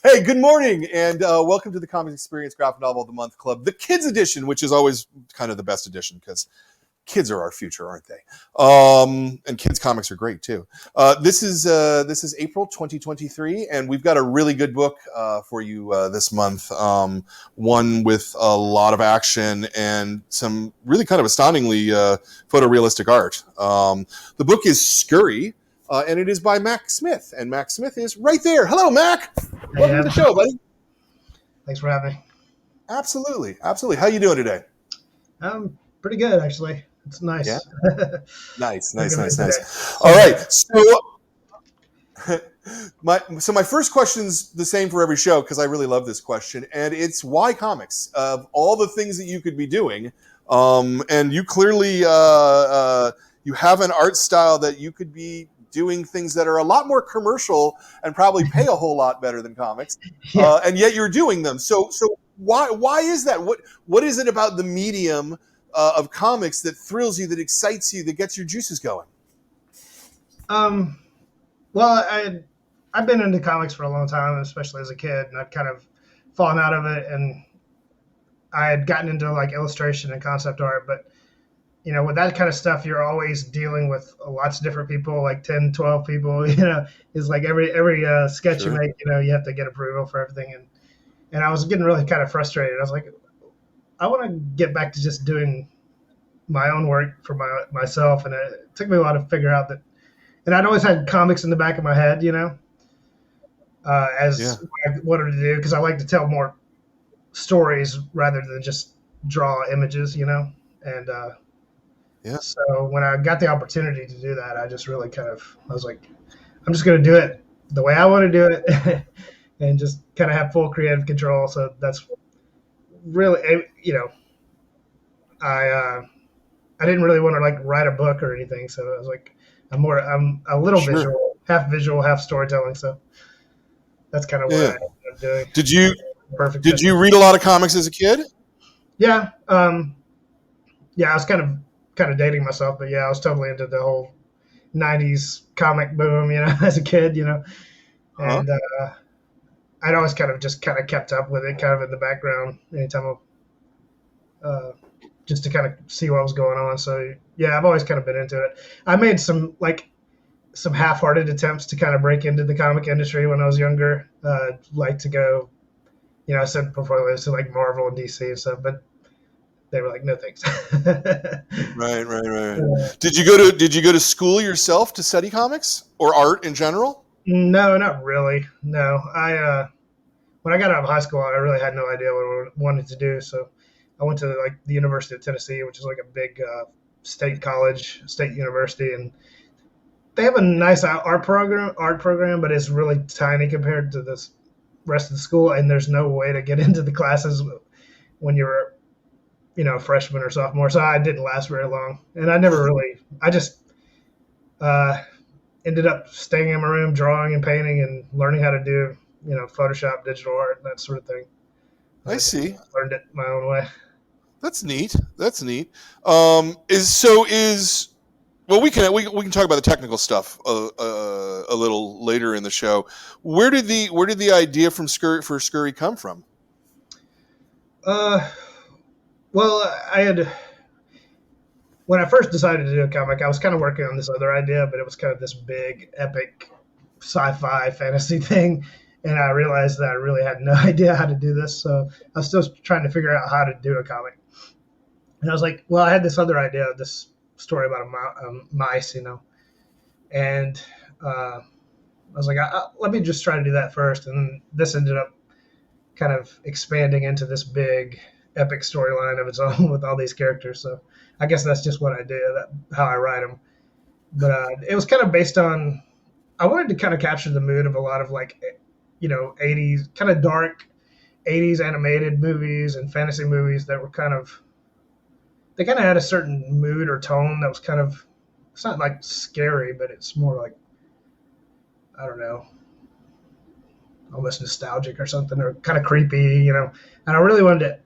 Hey, good morning, and welcome to the Comics Experience Graphic Novel of the Month Club, the Kids Edition, which is always kind of the best edition because kids are our future, aren't they? And kids' comics are great too. This is April 2023, and we've got a really good book for you this month. One with a lot of action and some really kind of astoundingly photorealistic art. The book is SCURRY. And it is by Mac Smith, and Mac Smith is right there. Hello, Mac. Welcome to the show, buddy. Thanks for having me. Absolutely. How you doing today? Pretty good, actually. It's nice. Yeah? Nice. All right. So my first question's the same for every show because I really love this question, and it's why comics? Of all the things that you could be doing, and you clearly you have an art style that you could be doing things that are a lot more commercial and probably pay a whole lot better than comics, and yet you're doing them. So why is that? What is it about the medium of comics that thrills you, that excites you, that gets your juices going? Well, I've been into comics for a long time, especially as a kid, and I'd kind of fallen out of it, and I had gotten into like illustration and concept art, but you know, with that kind of stuff, you're always dealing with lots of different people, like 10, 12 people, it's like every sketch you make, you have to get approval for everything. And I was getting really kind of frustrated. I was like, I want to get back to just doing my own work for myself. And it took me a while to figure out that, and I'd always had comics in the back of my head, what I wanted to do, because I like to tell more stories rather than just draw images, and, so when I got the opportunity to do that, I just really I was like, I'm just going to do it the way I want to do it and just kind of have full creative control. So that's really, I didn't really want to like write a book or anything. So I was like, I'm a little visual, half storytelling. So that's kind of what I ended up doing. Did you read a lot of comics as a kid? Yeah. I was kind of dating myself, but I was totally into the whole 90s comic boom, as a kid, and I'd always kind of kept up with it kind of in the background anytime just to kind of see what was going on. So I've always kind of been into it. I made some half-hearted attempts to kind of break into the comic industry when I was younger. Like to go, I said before, to like Marvel and DC and stuff, but they were like, no thanks. Right. Did you go to school yourself to study comics or art in general? No, not really. No, when I got out of high school, I really had no idea what I wanted to do. So I went to like the University of Tennessee, which is like a big state university, and they have a nice art program, but it's really tiny compared to the rest of the school. And there's no way to get into the classes when you're freshman or sophomore. So I didn't last very long. And I just ended up staying in my room, drawing and painting and learning how to do, Photoshop, digital art, that sort of thing. I see. Learned it my own way. That's neat. Well, we can talk about the technical stuff a little later in the show. Where did the idea for SCURRY come from? Well, when I first decided to do a comic, I was kind of working on this other idea, but it was kind of this big, epic sci-fi fantasy thing. And I realized that I really had no idea how to do this. So I was still trying to figure out how to do a comic. And I was like, well, I had this other idea, this story about mice, and I was like, let me just try to do that first. And this ended up kind of expanding into this big, epic storyline of its own with all these characters. So I guess that's just what I do, how I write them. But it was kind of based on, I wanted to kind of capture the mood of a lot of like, 80s, kind of dark 80s animated movies and fantasy movies that were they kind of had a certain mood or tone that was kind of, it's not like scary, but it's more like, I don't know, almost nostalgic or something, or kind of creepy, And I really wanted to,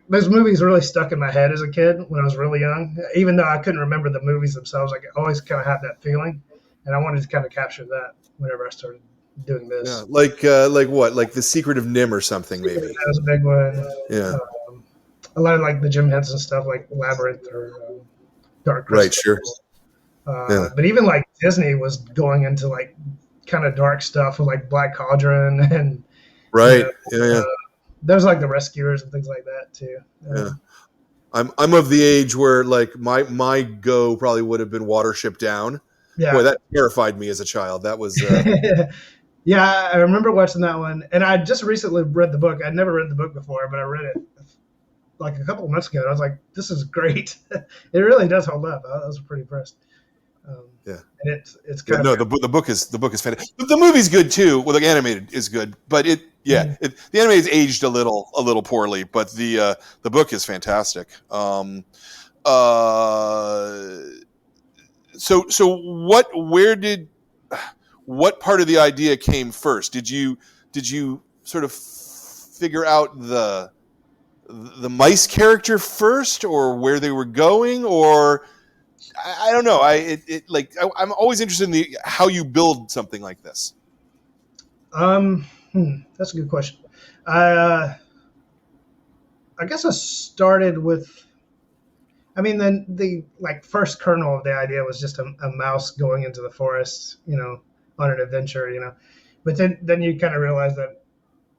those movies really stuck in my head as a kid when I was really young. Even though I couldn't remember the movies themselves, I always kind of had that feeling, and I wanted to kind of capture that whenever I started doing Yeah, this. like what? Like The Secret of Nim or something, maybe. That was a big one. Yeah. A lot of like the Jim Henson stuff, like Labyrinth or Dark Right. Crystal. Sure. Yeah. But even like Disney was going into like kind of dark stuff with like Black Cauldron and you Right. know Yeah. Yeah. there's like the Rescuers and things like that too. Yeah. I'm of the age where like my go probably would have been Watership Down. Boy, Yeah. that terrified me as a child. That was Yeah, I remember watching that one, and I just recently read the book. I'd never read the book before, but I read it like a couple of months ago. And I was like, "This is great." It really does hold up. I was pretty impressed. yeah. And it's Yeah, kind no, of the book is fantastic. The movie's good too. Well, the animated is good, but the animated aged a little poorly, but the book is fantastic. So what part of the idea came first? Did you sort of figure out the mice character first, or where they were going, or I don't know. I'm always interested in how you build something like this. that's a good question. I guess I started with. I mean, then the like first kernel of the idea was just a mouse going into the forest, on an adventure, But then you kind of realize that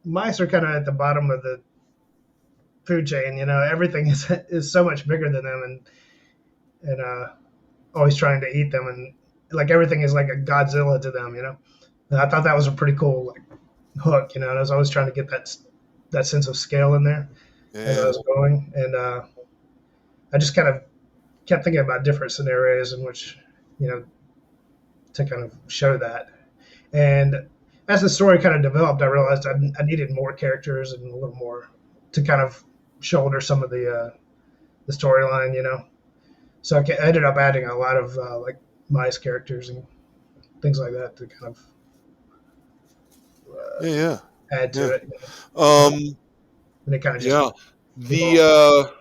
mice are kind of at the bottom of the food chain. Everything is so much bigger than them, and always trying to eat them, and like everything is like a Godzilla to them. And I thought that was a pretty cool like hook. And I was always trying to get that sense of scale in there as I was going, and I just kind of kept thinking about different scenarios in which, to kind of show that. And as the story kind of developed, I realized I needed more characters and a little more to kind of shoulder some of the storyline, So I ended up adding a lot of like mice characters and things like that to kind of add to it. And it kind of just the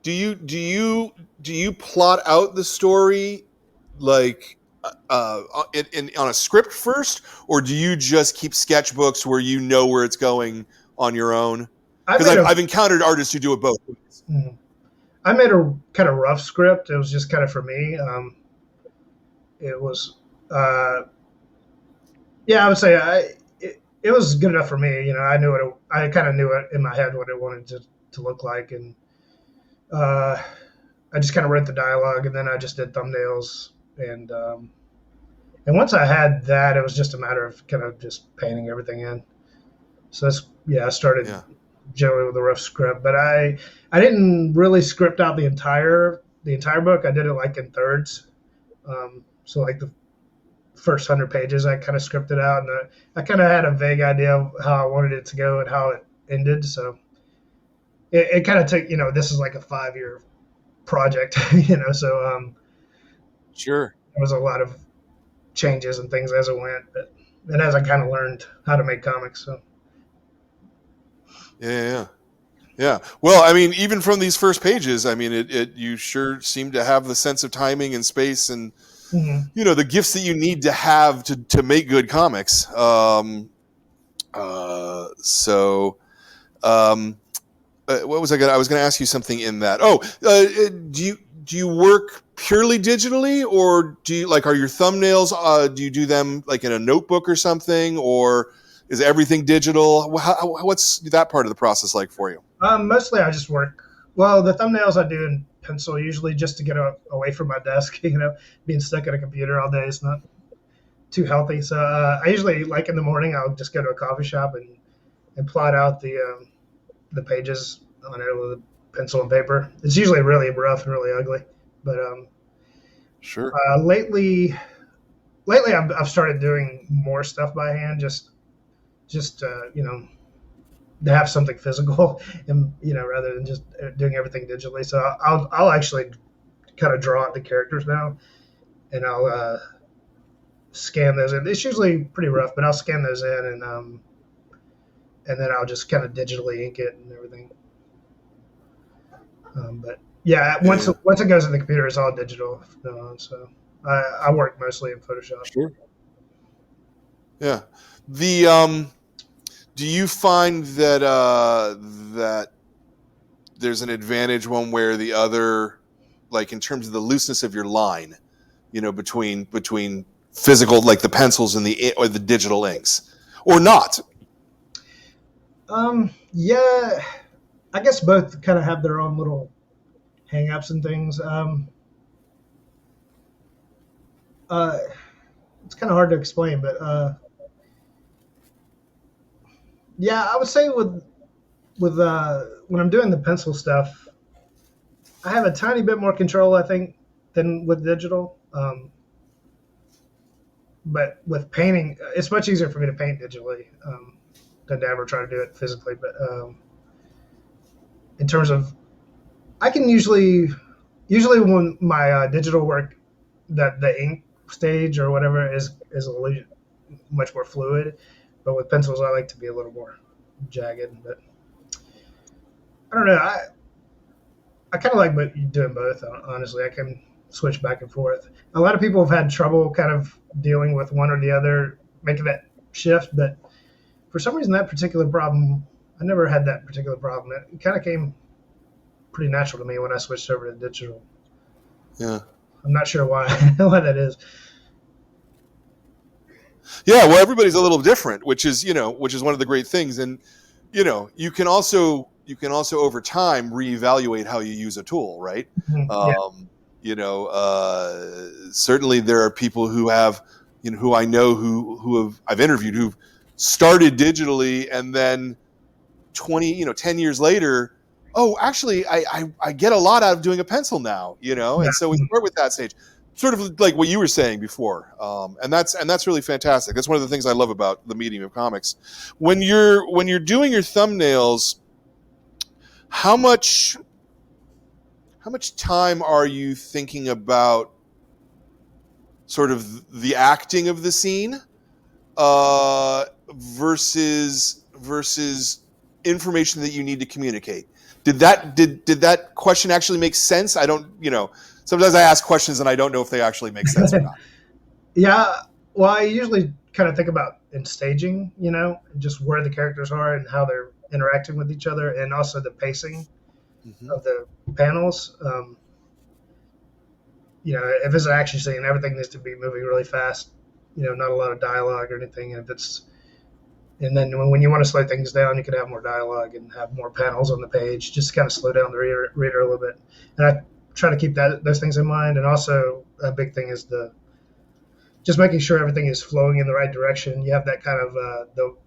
do you plot out the story like on a script first, or do you just keep sketchbooks where you know where it's going on your own? Because I've encountered artists who do it both ways. Mm-hmm. I made a kind of rough script. It was just kind of for me. It was, I would say it was good enough for me. I kind of knew it in my head what it wanted to look like, and I just kind of wrote the dialogue, and then I just did thumbnails, and once I had that, it was just a matter of kind of just painting everything in. So I started generally with a rough script, but I didn't really script out the entire book. I did it like in thirds. So like the first 100 pages, I kind of scripted out, and I kind of had a vague idea of how I wanted it to go and how it ended. So it kind of took, this is like a 5-year project, so sure, there was a lot of changes and things as it went, and as I kind of learned how to make comics. So yeah. Well, I mean, even from these first pages, I mean, you sure seem to have the sense of timing and space, and the gifts that you need to have to make good comics. What was I going to ask you something in that? Do you work purely digitally, or do you are your thumbnails, do you do them like in a notebook or something, or is everything digital? What's that part of the process like for you? Mostly I just work. Well, the thumbnails I do in pencil, usually just to get away from my desk. Being stuck at a computer all day is not too healthy. So I usually, like in the morning, I'll just go to a coffee shop and plot out the pages on it with a pencil and paper. It's usually really rough and really ugly, but sure. Lately I've started doing more stuff by hand, just to have something physical, and rather than just doing everything digitally. So I'll actually kind of draw out the characters now, and I'll scan those in. It's usually pretty rough, but I'll scan those in, and then I'll just kind of digitally ink it and everything. But once it goes in the computer, it's all digital. So I work mostly in Photoshop. Sure. Yeah. The do you find that that there's an advantage one way or the other, like in terms of the looseness of your line, between physical, like the pencils and the digital inks, or not? Yeah, I guess both kind of have their own little hang-ups and things. Uh, it's kind of hard to explain, but yeah, I would say with when I'm doing the pencil stuff, I have a tiny bit more control, I think, than with digital. But with painting, it's much easier for me to paint digitally than to ever try to do it physically. But in terms of, I can usually when my digital work, that the ink stage or whatever is a little much more fluid. But with pencils, I like to be a little more jagged. But I don't know. I kind of like doing both. Honestly, I can switch back and forth. A lot of people have had trouble kind of dealing with one or the other, making that shift. But for some reason, that particular problem, I never had that particular problem. It kind of came pretty natural to me when I switched over to digital. Yeah. I'm not sure why why that is. Yeah, well, everybody's a little different, which is one of the great things, and you can also over time reevaluate how you use a tool, right? Yeah. Certainly there are people who have, who I know I've interviewed who've started digitally and then 10 years later, oh, actually, I get a lot out of doing a pencil now, Yeah. and so we start with that stage, sort of like what you were saying before, and that's really fantastic. That's one of the things I love about the medium of comics. When you're doing your thumbnails, how much time are you thinking about sort of the acting of the scene, versus information that you need to communicate? Did that question actually make sense? I don't, sometimes I ask questions and I don't know if they actually make sense or not. Yeah. Well, I usually kind of think about in staging, just where the characters are and how they're interacting with each other, and also the pacing Mm-hmm. of the panels. If it's an action scene, everything needs to be moving really fast. Not a lot of dialogue or anything. And then when you want to slow things down, you can have more dialogue and have more panels on the page, just to kind of slow down the reader a little bit. And I try to keep those things in mind. And also, a big thing is just making sure everything is flowing in the right direction. You have that kind of the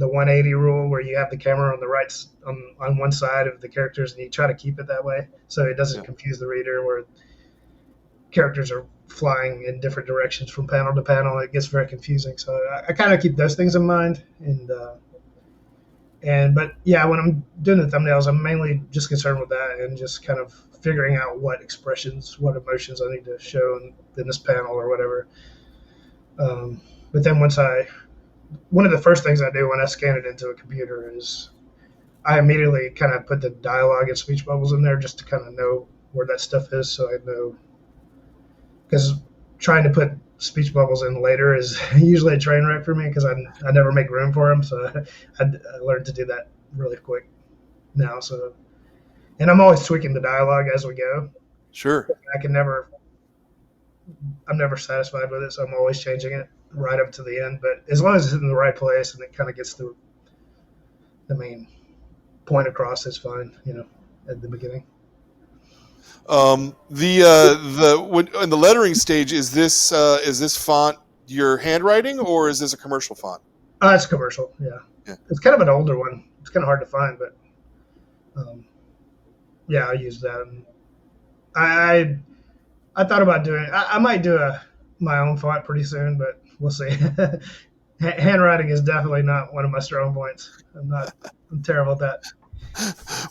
180 rule, where you have the camera on the right on one side of the characters, and you try to keep it that way so it doesn't confuse the reader, where characters are flying in different directions from panel to panel. It gets very confusing. So I kind of keep those things in mind. But yeah, when I'm doing the thumbnails, I'm mainly just concerned with that and just kind of figuring out what expressions, what emotions I need to show in this panel or whatever. But then one of the first things I do when I scan it into a computer is I immediately kind of put the dialogue and speech bubbles in there, just to kind of know where that stuff is, so I know. Because trying to put speech bubbles in later is usually a train wreck for me, because I never make room for them. So I learned to do that really quick now. So, and I'm always tweaking the dialogue as we go. Sure. I'm never satisfied with it, so I'm always changing it right up to the end. But as long as it's in the right place and it kind of gets the main point across, it's fine. At the beginning. In the lettering stage, is this font your handwriting, or is this a commercial font? It's commercial. Yeah. It's kind of an older one. It's kind of hard to find, but yeah, I use that. And I thought about doing. I might do my own font pretty soon, but we'll see. Handwriting is definitely not one of my strong points. I'm terrible at that.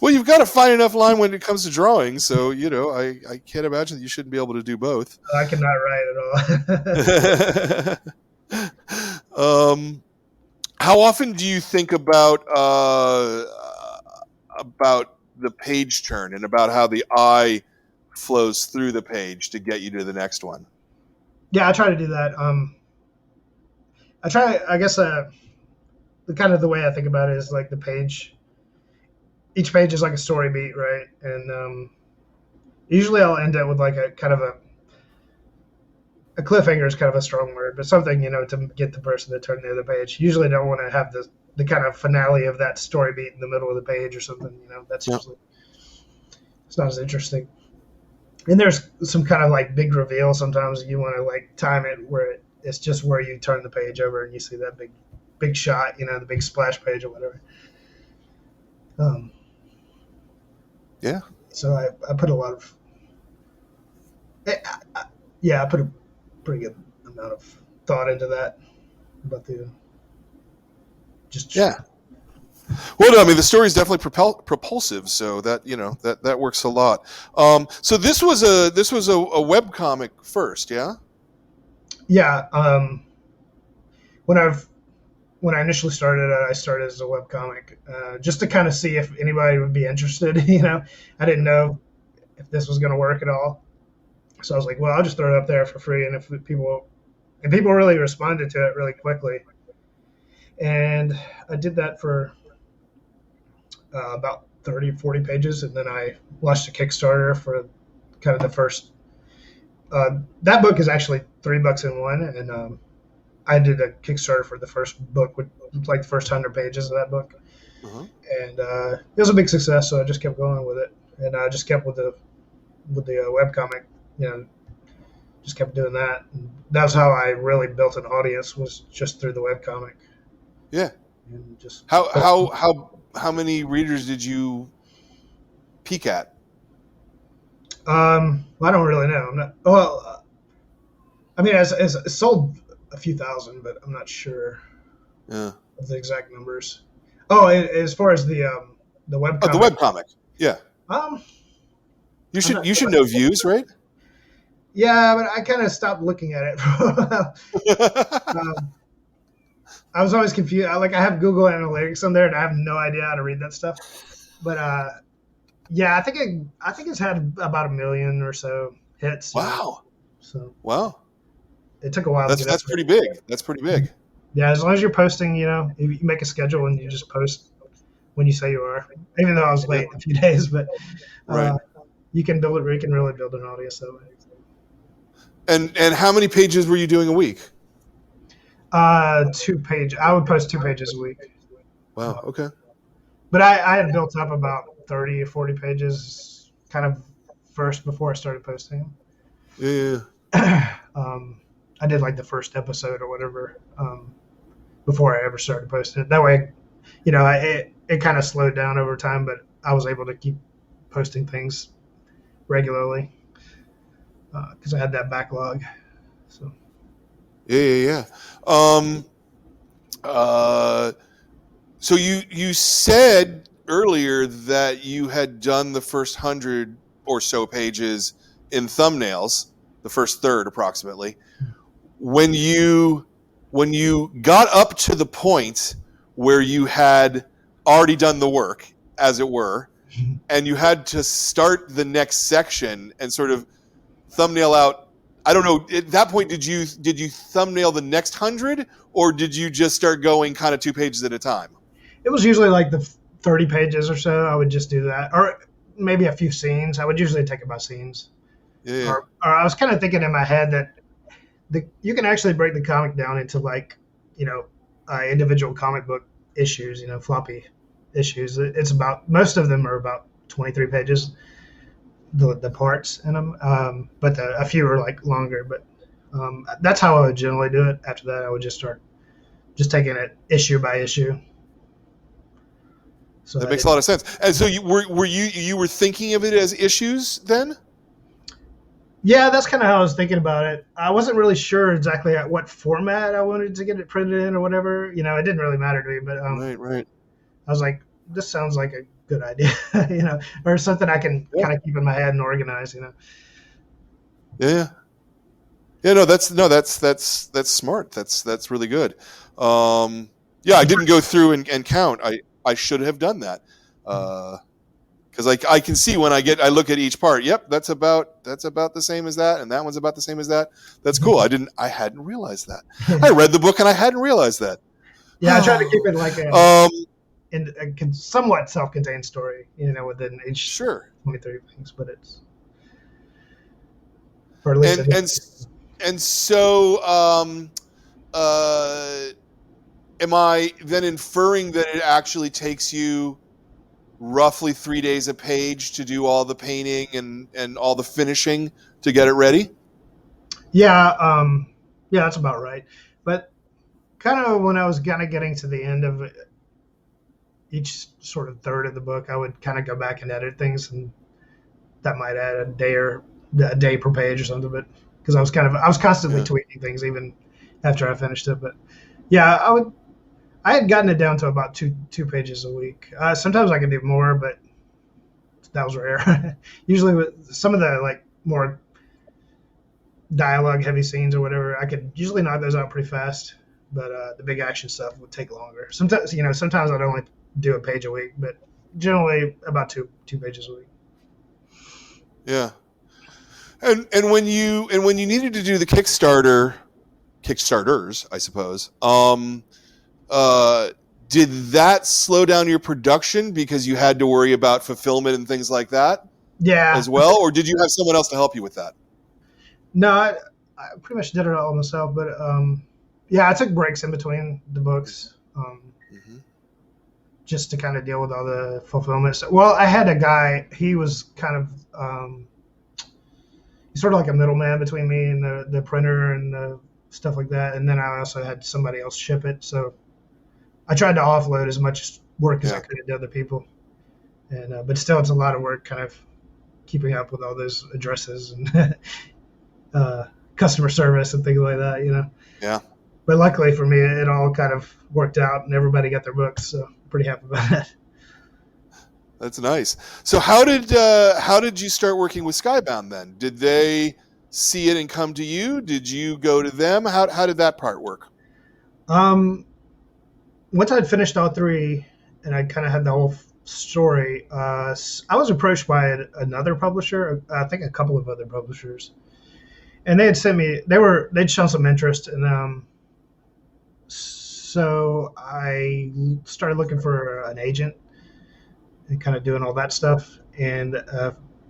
Well, you've got a fine enough line when it comes to drawing, so I can't imagine that you shouldn't be able to do both. I cannot write at all. How often do you think about the page turn and about how the eye flows through the page to get you to the next one? Yeah, I try to do that. I try. I guess the kind of the way I think about it is like the page. Each page is like a story beat, right? And usually I'll end it with like a kind of a cliffhanger is kind of a strong word, but something to get the person to turn to the other page. Usually, I don't want to have the kind of finale of that story beat in the middle of the page or something. That's usually it's not as interesting. And there's some kind of like big reveal. Sometimes you want to like time it where it's just where you turn the page over and you see that big shot, the big splash page or whatever. Yeah. So I put a lot of I put a pretty good amount of thought into that about the yeah. Well, no, I mean the story is definitely propulsive, so that that works a lot. So this was a web comic first, yeah. Yeah. When I initially started it, I started as a web comic, just to kind of see if anybody would be interested. I didn't know if this was going to work at all, so I was like, well, I'll just throw it up there for free, and if people really responded to it really quickly, and I did that for about 30, 40 pages, and then I launched a Kickstarter for kind of the first. That book is actually $3 in one, and I did a Kickstarter for the first book with like the first 100 pages of that book, and it was a big success. So I just kept going with it, and I just kept with the webcomic, just kept doing that. And that's how I really built an audience, was just through the webcomic. Yeah. And just how many readers did you peak at? I don't really know. I'm not well. I mean, it's sold a few thousand, but I'm not sure of the exact numbers. Oh, as far as the webcomic. Oh, the webcomic. Yeah. You should know views, right? Yeah, but I kind of stopped looking at it for a while. I was always confused. I have Google Analytics on there, and I have no idea how to read that stuff. But yeah, I think it's had about 1 million or so hits. Wow. So wow. It took a while. That's pretty big. That's pretty big. Yeah, as long as you're posting, if you make a schedule and you just post when you say you are. Even though I was late a few days, but right. You can build it. You can really build an audience that way. And how many pages were you doing a week? 2 pages. I would post 2 pages a week. Wow. Okay. But I had built up about 30 or 40 pages kind of first before I started posting them. Yeah. I did like the first episode or whatever before I ever started posting it. That way, it kind of slowed down over time, but I was able to keep posting things regularly because I had that backlog. So. Yeah. So you said earlier that you had done the first 100 or so pages in thumbnails, the first third approximately. When you got up to the point where you had already done the work, as it were, and you had to start the next section and sort of thumbnail out, I don't know, at that point, did you thumbnail the next 100, or did you just start going kind of 2 pages at a time? It was usually like the 30 pages or so. I would just do that, or maybe a few scenes. I would usually take about scenes. Yeah. Or I was kind of thinking in my head that you can actually break the comic down into like, individual comic book issues, floppy issues. It's about, most of them are about 23 pages, the parts in them. But a few are like longer, but that's how I would generally do it. After that, I would just start just taking it issue by issue. So that makes a lot of sense. And so you were thinking of it as issues then? Yeah, that's kind of how I was thinking about it. I wasn't really sure exactly at what format I wanted to get it printed in or whatever. It didn't really matter to me, but right. I was like, this sounds like a good idea, or something I can kind of keep in my head and organize, Yeah. No, that's smart. That's really good. Yeah, I didn't go through and count. I should have done that. Because I can see when I look at each part. Yep, that's about the same as that, and that one's about the same as that. That's cool. I hadn't realized that. I read the book and I hadn't realized that. Yeah, I try to keep it like a somewhat self-contained story, within each sure 23 things, but it's or at least and so am I then inferring that it actually takes you roughly 3 days a page to do all the painting and all the finishing to get it ready? Yeah, that's about right. But kind of when I was kind of getting to the end of each sort of third of the book, I would kind of go back and edit things, and that might add a day per page or something. But because I was constantly tweaking things even after I finished it. But yeah, I had gotten it down to about two pages a week. Sometimes I could do more, but that was rare. Usually with some of the like more dialogue heavy scenes or whatever, I could usually knock those out pretty fast. But the big action stuff would take longer. Sometimes I'd only do a page a week, but generally about two pages a week. Yeah. And when you needed to do the Kickstarters, I suppose, did that slow down your production because you had to worry about fulfillment and things like that? Yeah. As well, or did you have someone else to help you with that? No, I pretty much did it all myself, but yeah, I took breaks in between the books just to kind of deal with all the fulfillment stuff. Well, I had a guy, he was kind of he's sort of like a middleman between me and the printer and the stuff like that, and then I also had somebody else ship it, so I tried to offload as much work as I could to other people, and but still it's a lot of work kind of keeping up with all those addresses and customer service and things like that, Yeah. But luckily for me, it all kind of worked out and everybody got their books, so I'm pretty happy about that. That's nice. So how did you start working with Skybound then? Did they see it and come to you? Did you go to them? How did that part work? Once I'd finished all three and I kind of had the whole story, I was approached by another publisher, I think a couple of other publishers, and they had sent me. They'd shown some interest, and so I started looking for an agent and kind of doing all that stuff, and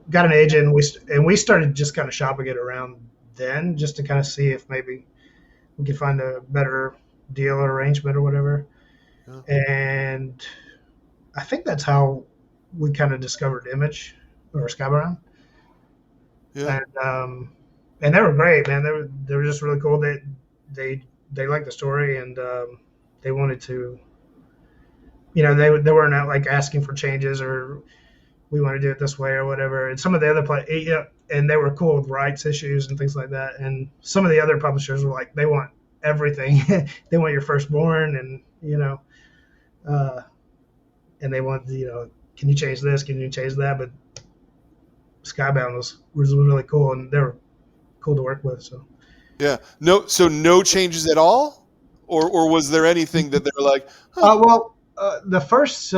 got an agent. And we started just kind of shopping it around then, just to kind of see if maybe we could find a better deal or arrangement or whatever. Yeah. And I think that's how we kind of discovered Image or Skybound. Yeah. And they were great, man. They were just really cool. They liked the story, and they wanted to, they weren't out like asking for changes or we want to do it this way or whatever. And some of the other and they were cool with rights issues and things like that. And some of the other publishers were like, they want everything. They want your firstborn, and and they want can you change this? Can you change that? But Skybound was really cool, and they were cool to work with. So yeah, no changes at all, or was there anything that they were like? The first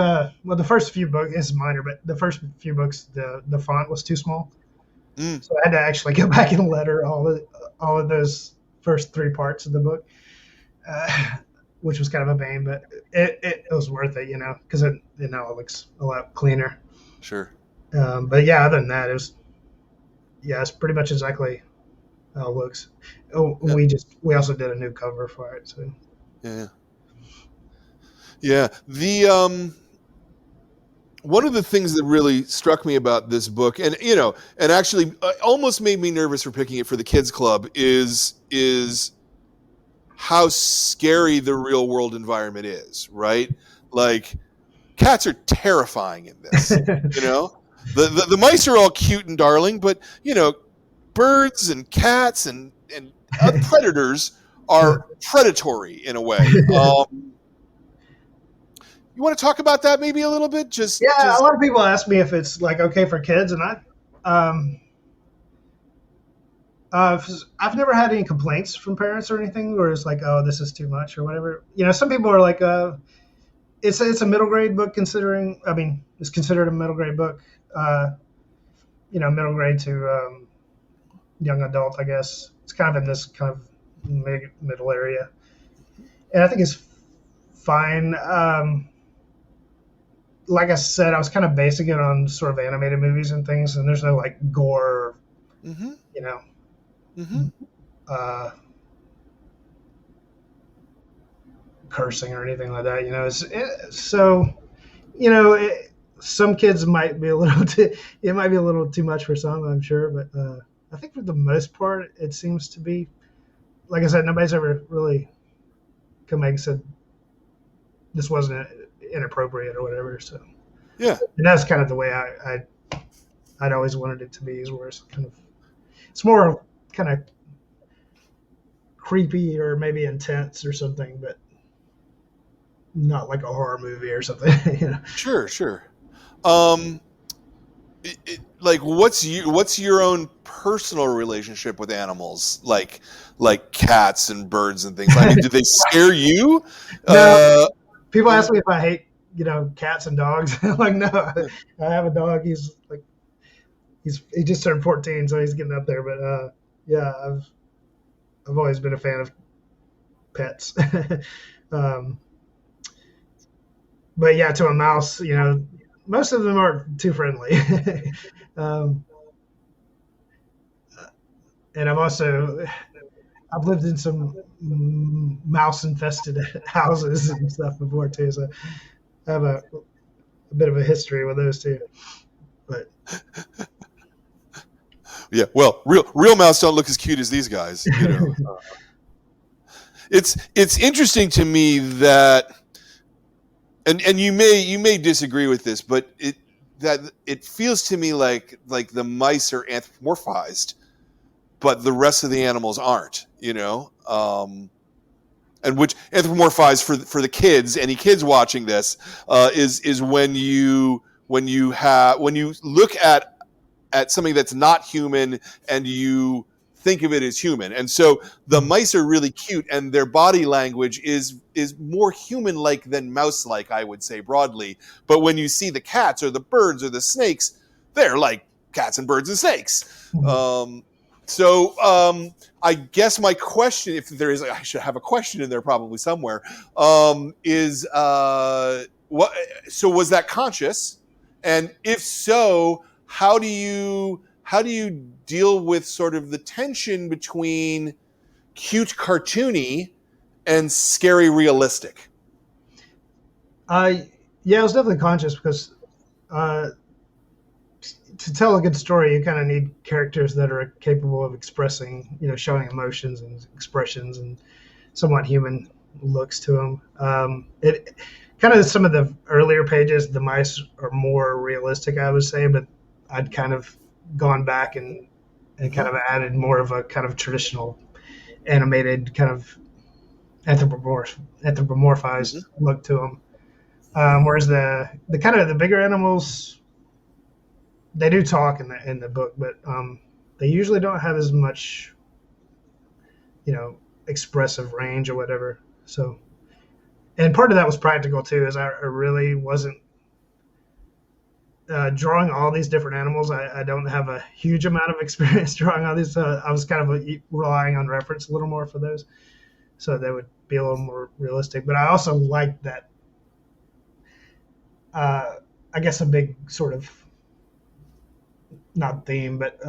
few books is minor, but the first few books the font was too small, so I had to actually go back and letter all of those first three parts of the book, which was kind of a pain, but it was worth it, because now it looks a lot cleaner. Sure. But yeah, other than that, it's pretty much exactly how it looks. We also did a new cover for it. So yeah. The one of the things that really struck me about this book, and actually almost made me nervous for picking it for the kids club, is how scary the real world environment is, right? Like, cats are terrifying in this. The mice are all cute and darling, but birds and cats and other predators are predatory in a way. You want to talk about that maybe a little bit? A lot of people ask me if it's like okay for kids, and I've never had any complaints from parents or anything where it's like, oh, this is too much or whatever. Some people are like, it's a middle grade book considering. I mean, it's considered a middle grade book. Middle grade to young adult, I guess. It's kind of in this kind of middle area, and I think it's fine. Like I said, I was kind of basing it on sort of animated movies and things, and there's no like gore, Mm-hmm. you know, Mm-hmm. uh, cursing or anything like that. Some kids might be a little too. It might be a little too much for some, I'm sure, but I think for the most part, it seems to be. Like I said, nobody's ever really come back and said this wasn't inappropriate or whatever. So Yeah. and that's kind of the way I'd always wanted it to be, is where it's more kind of creepy or maybe intense or something, but not like a horror movie or something. Sure. Sure. Um, like, what's your own personal relationship with animals, like cats and birds and things? I mean, do they scare you? No, people ask me if I hate cats and dogs. I'm like, no, I have a dog. He just turned 14, so he's getting up there. But yeah, I've always been a fan of pets. um, but yeah, to a mouse, most of them aren't too friendly. um, and I've lived in some mouse infested houses and stuff before too, so I have a bit of a history with those too. But Yeah, well, real mouse don't look as cute as these guys. It's interesting to me that, and you may disagree with this, but it feels to me like the mice are anthropomorphized, but the rest of the animals aren't. And which anthropomorphized for the kids, any kids watching this, is when you look at something that's not human and you think of it as human. And so the mice are really cute, and their body language is more human-like than mouse-like, I would say broadly. But when you see the cats or the birds or the snakes, they're like cats and birds and snakes. So I guess my question, if there is, I should have a question in there probably somewhere, is what? So was that conscious? And if so, how do you deal with sort of the tension between cute cartoony and scary realistic? yeah, I was definitely conscious because to tell a good story, you kind of need characters that are capable of expressing, showing emotions and expressions and somewhat human looks to them. It kind of, some of the earlier pages, the mice are more realistic, I would say, but I'd kind of gone back and kind of added more of a kind of traditional animated kind of anthropomorphized look to them. Whereas the kind of the bigger animals, they do talk in the book, but they usually don't have as much, expressive range or whatever. So, and part of that was practical too, is I really wasn't drawing all these different animals. I don't have a huge amount of experience drawing all these. I was kind of relying on reference a little more for those, so they would be a little more realistic. But I also like that. I guess a big sort of, not theme, but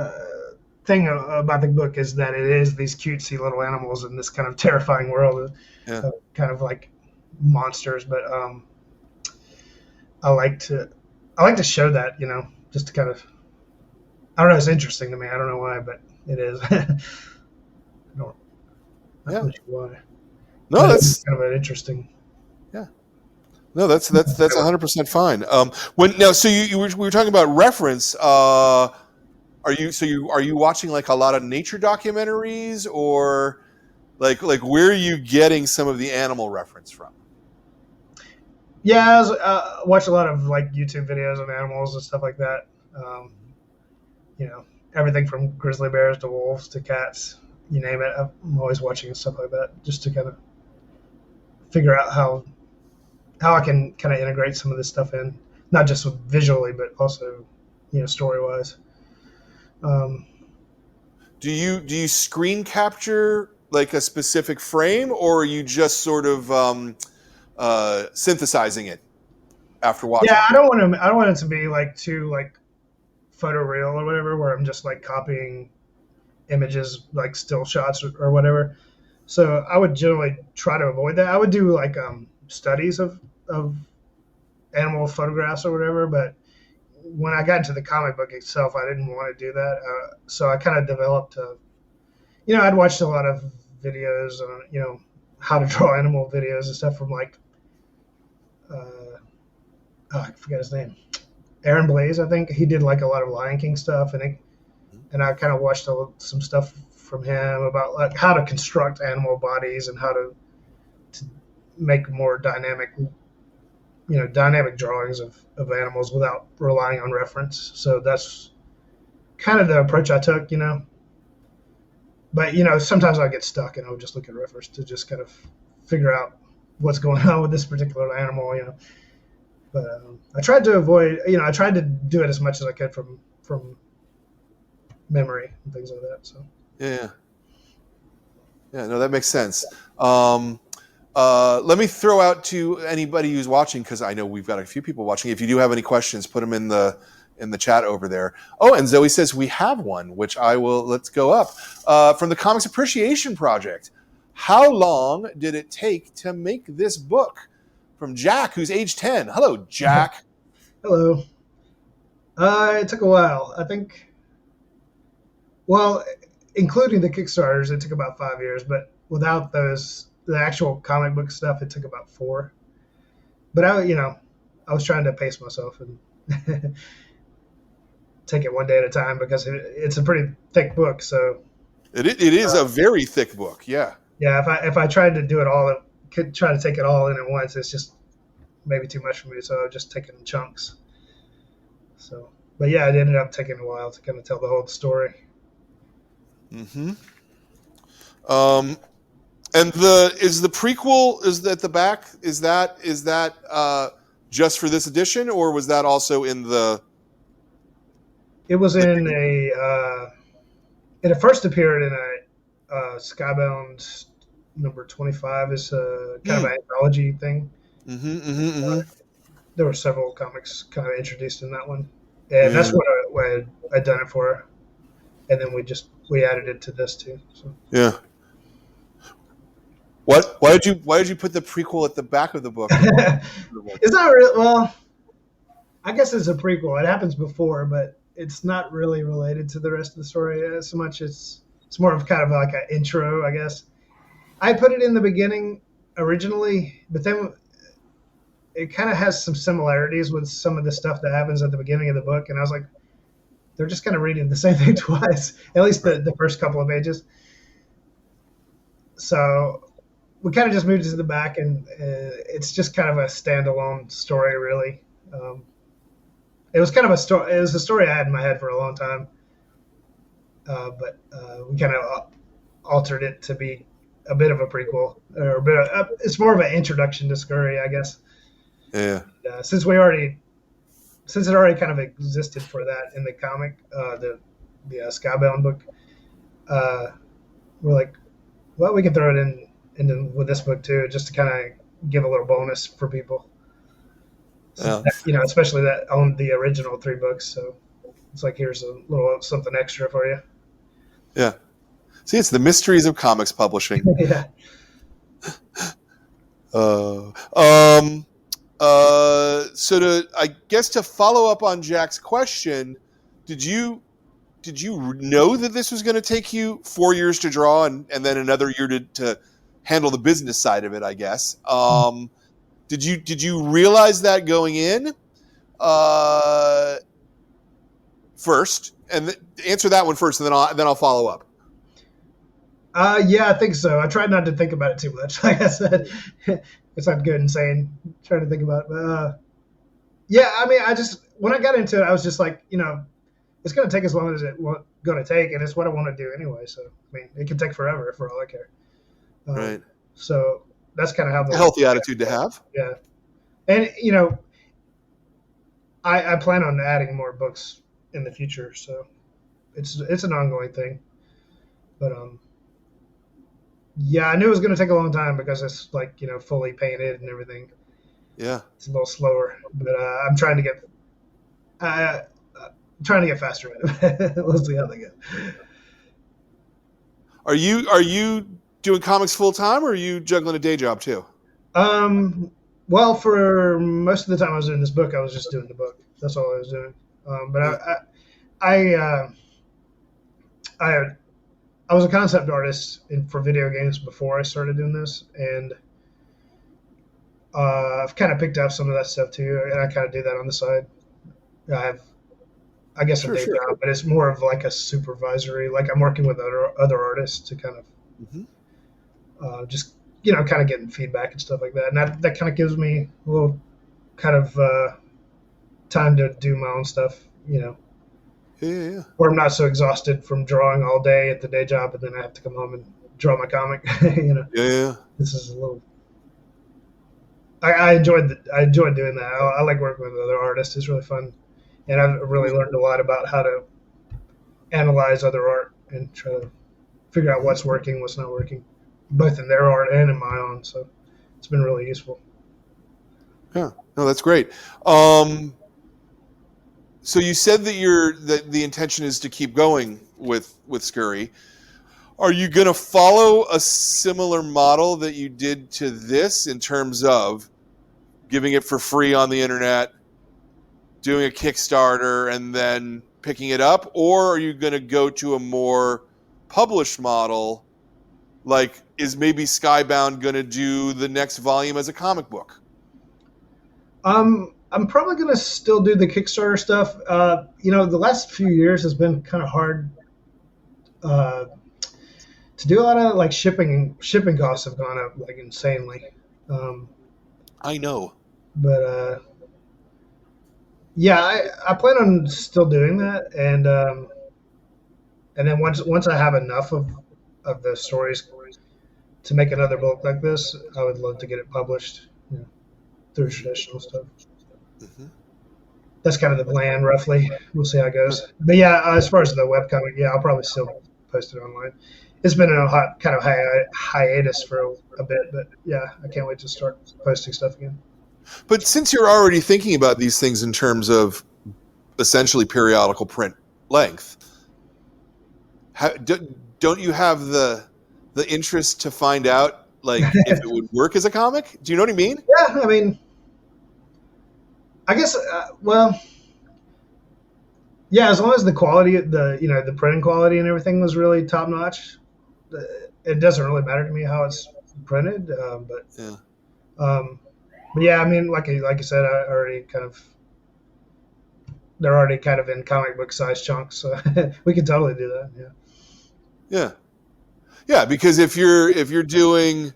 thing about the book is that it is these cutesy little animals in this kind of terrifying world, kind of like monsters. But I like to show that, just to kind of, I don't know, it's interesting to me. I don't know why, but it is. Not really sure why. No, that's kind of an interesting. Yeah. No, that's 100% fine. So we were talking about reference. Are you watching like a lot of nature documentaries, or like where are you getting some of the animal reference from? Yeah, I watch a lot of like YouTube videos on animals and stuff like that. Everything from grizzly bears to wolves to cats, you name it. I'm always watching stuff like that just to kind of figure out how how I can kind of integrate some of this stuff in, not just visually, but also, story wise. Um, Do you screen capture like a specific frame, or are you just sort of synthesizing it after yeah, watching it? I don't want it to be like too like photoreal or whatever, where I'm just like copying images like still shots or whatever. So I would generally try to avoid that. I would do like studies of animal photographs or whatever, but when I got into the comic book itself, I didn't want to do that. So I kind of developed I'd watched a lot of videos on, how to draw animal videos and stuff from like, I forget his name, Aaron Blaze. I think he did like a lot of Lion King stuff, and I kind of watched some stuff from him about like how to construct animal bodies and how to make more dynamic drawings of animals without relying on reference. So that's kind of the approach I took, But sometimes I get stuck and I'll just look at reference to just kind of figure out what's going on with this particular animal. But I tried to avoid, I tried to do it as much as I could from memory and things like that. So Yeah. Yeah, no, that makes sense. Let me throw out to anybody who's watching, because I know we've got a few people watching. If you do have any questions, put them in the chat over there. Oh, and Zoe says we have one, which let's go up. From the Comics Appreciation Project. How long did it take to make this book? From Jack, who's age 10. Hello, Jack. Hello. It took a while. I think, well, including the Kickstarters, it took about 5 years, but without the actual comic book stuff, it took about 4. But I was trying to pace myself and take it one day at a time because it's a pretty thick book. So it is a very thick book. Yeah. Yeah. If I tried to do it all, could try to take it all in at once. It's just maybe too much for me. So I'll just take it in chunks. So, but yeah, it ended up taking a while to kind of tell the whole story. Mm-hmm. And is the prequel at the back? Is that just for this edition, or was that also in the? It was in it first appeared in a Skybound number 25. Is kind of an anthology thing. Mm-hmm, mm-hmm, mm-hmm. There were several comics kind of introduced in that one, and that's what I'd done it for, and then we added it to this too. So. Yeah. What? Why did you put the prequel at the back of the book? It's not real. Well, I guess it's a prequel. It happens before, but it's not really related to the rest of the story so much. It's more of kind of like an intro, I guess. I put it in the beginning originally, but then it kind of has some similarities with some of the stuff that happens at the beginning of the book, and I was like, they're just kind of reading the same thing twice, at least the first couple of pages. So we kind of just moved it to the back, and it's just kind of a standalone story, really. It was kind of a story. It was a story I had in my head for a long time, but we kind of altered it to be a bit of a prequel, or a bit of, it's more of an introduction to Scurry, I guess. Yeah. Since it already kind of existed for that in the comic, the Skybound book, we're like, well, we can throw it in with this book too, just to kind of give a little bonus for people. So, especially that on the original 3 books. So it's like, here's a little something extra for you. Yeah. See, it's the mysteries of comics publishing. Yeah. So I guess to follow up on Jack's question, did you know that this was going to take you 4 years to draw and then another year to handle the business side of it, I guess? Did you realize that going in first? And answer that one first, and then I'll follow up. Yeah, I think so. I tried not to think about it too much. Like I said, it's not good and saying trying to think about it. But, yeah, I mean, when I got into it, I was just like, it's going to take as long as it's going to take, and it's what I want to do anyway. So, I mean, it can take forever for all I care. Right. So that's kind of how a healthy attitude to have. Yeah. And I plan on adding more books in the future, so it's an ongoing thing. But yeah, I knew it was going to take a long time because it's like fully painted and everything. Yeah. It's a little slower, but I'm trying to get uh, trying to get faster at it. We'll see how they go. Are you doing comics full time, or are you juggling a day job too? Well, for most of the time I was doing this book, I was just doing the book. That's all I was doing. But Yeah. I I was a concept artist for video games before I started doing this, and I've kind of picked up some of that stuff too, and I kind of do that on the side. I have, I guess, a Sure, day sure. job, but it's more of like a supervisory. Like I'm working with other artists to kind of Hmm. just kind of getting feedback and stuff like that, and that kind of gives me a little kind of time to do my own stuff. Yeah, yeah, yeah. Where I'm not so exhausted from drawing all day at the day job, and then I have to come home and draw my comic. Yeah, yeah. This is a little. I enjoyed doing that. I like working with other artists. It's really fun, and I've really learned a lot about how to analyze other art and try to figure out what's working, what's not working, both in their art and in my own. So it's been really useful. Yeah. No, that's great. So you said that the intention is to keep going with Scurry. Are you going to follow a similar model that you did to this in terms of giving it for free on the internet, doing a Kickstarter, and then picking it up? Or are you going to go to a more published model? Like, is maybe Skybound going to do the next volume as a comic book? I'm probably gonna still do the Kickstarter stuff. The last few years has been kind of hard uh, to do. A lot of like shipping costs have gone up like insanely. Um, I know. but yeah, I plan on still doing that, and then once I have enough of the stories to make another book like this, I would love to get it published through traditional stuff. Hmm. That's kind of the plan, roughly. We'll see how it goes. But yeah, as far as the webcomic, yeah, I'll probably still post it online. It's been in a hot kind of hiatus for a bit, but yeah, I can't wait to start posting stuff again. But since you're already thinking about these things in terms of essentially periodical print length, don't you have the interest to find out like if it would work as a comic? Do you know what I mean? Yeah, I mean, I guess, well, yeah, as long as the quality, the printing quality and everything was really top notch, it doesn't really matter to me how it's printed. Yeah. Um, but yeah, I mean, like you said, they're already kind of in comic book size chunks, so we could totally do that. Yeah. Yeah. Yeah, because if you're doing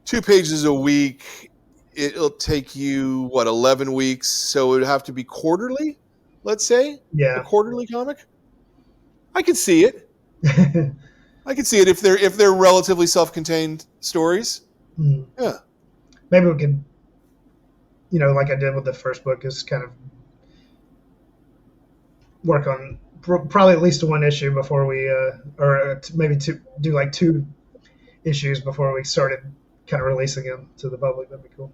2 pages a week, it'll take you 11 weeks, so it would have to be quarterly, let's say, a Yeah. quarterly comic. I could see it. I could see it if they're relatively self-contained stories. Hmm. Yeah. Maybe we could, like I did with the first book, is kind of work on probably at least one issue before we, or maybe do like 2 issues before we started kind of releasing them to the public. That'd be cool.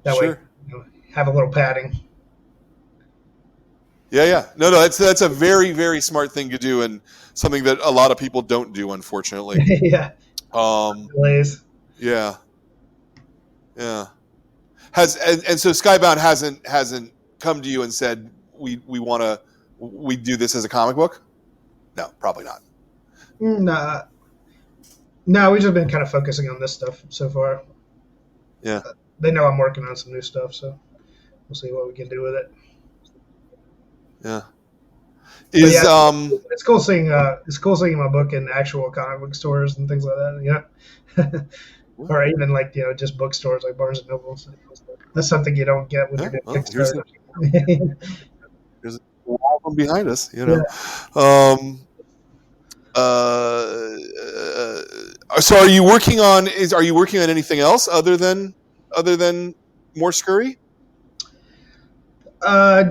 That way, Sure. have a little padding. Yeah, yeah. No, that's a very, very smart thing to do, and something that a lot of people don't do, unfortunately. Yeah. Delays. Yeah, yeah. And so Skybound hasn't come to you and said we do this as a comic book? No, probably not. Nah. No, we've just been kind of focusing on this stuff so far. Yeah, They know I'm working on some new stuff, so we'll see what we can do with it. yeah. But Is yeah, it's cool seeing my book in actual comic book stores and things like that. Or even like just bookstores like Barnes and Noble. So that's something you don't get when yeah, you're doing well, Kickstarter. there's a wall from behind us, Yeah. So are you working on anything else other than more scurry? Uh,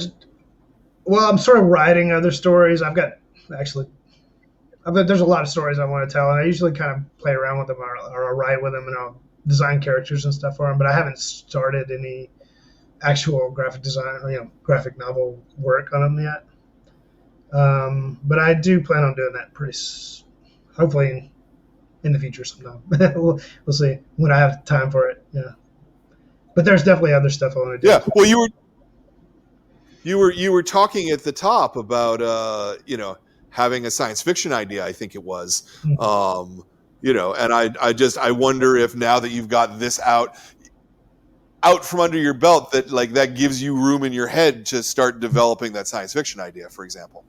well, I'm sort of writing other stories. I've got actually. There's a lot of stories I want to tell, and I usually kind of play around with them or I'll write with them and I'll design characters and stuff for them. But I haven't started any actual graphic design, graphic novel work on them yet. But I do plan on doing that hopefully in the future sometime. we'll see when I have time for it. Yeah. But there's definitely other stuff I want to do. Yeah. Well, you were talking at the top about having a science fiction idea. I think it was, and I wonder if now that you've got this out from under your belt, that gives you room in your head to start developing that science fiction idea, for example.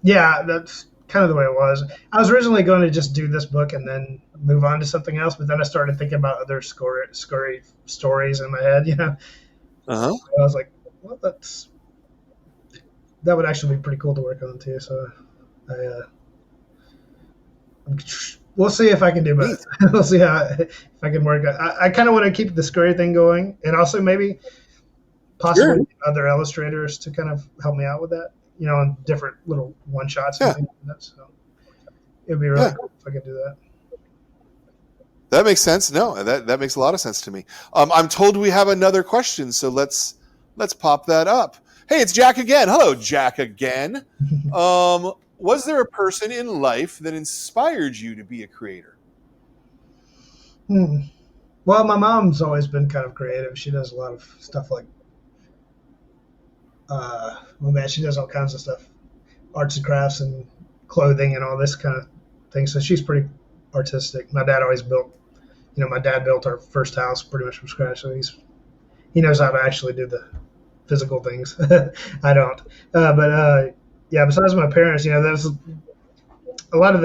Yeah, that's kind of the way it was. I was originally going to just do this book and then move on to something else, but then I started thinking about other scurry stories in my head. Uh-huh. So I was like, well, that would actually be pretty cool to work on too. So we'll see if I can do both. We'll see if I can work. I kind of want to keep the scurry thing going, and also maybe possibly other illustrators to kind of help me out with that. On different little one shots. Yeah. And things like that. So it'd be really cool if I could do that. That makes sense. No, that makes a lot of sense to me. I'm told we have another question, so let's pop that up. Hey, it's Jack again. Hello, Jack again. Was there a person in life that inspired you to be a creator? Well, my mom's always been kind of creative. She does a lot of stuff like, she does all kinds of stuff, arts and crafts and clothing and all this kind of thing. So she's pretty artistic. My dad always built, my dad built our first house pretty much from scratch. So he knows how to actually do the physical things. I don't. Besides my parents, there's a lot of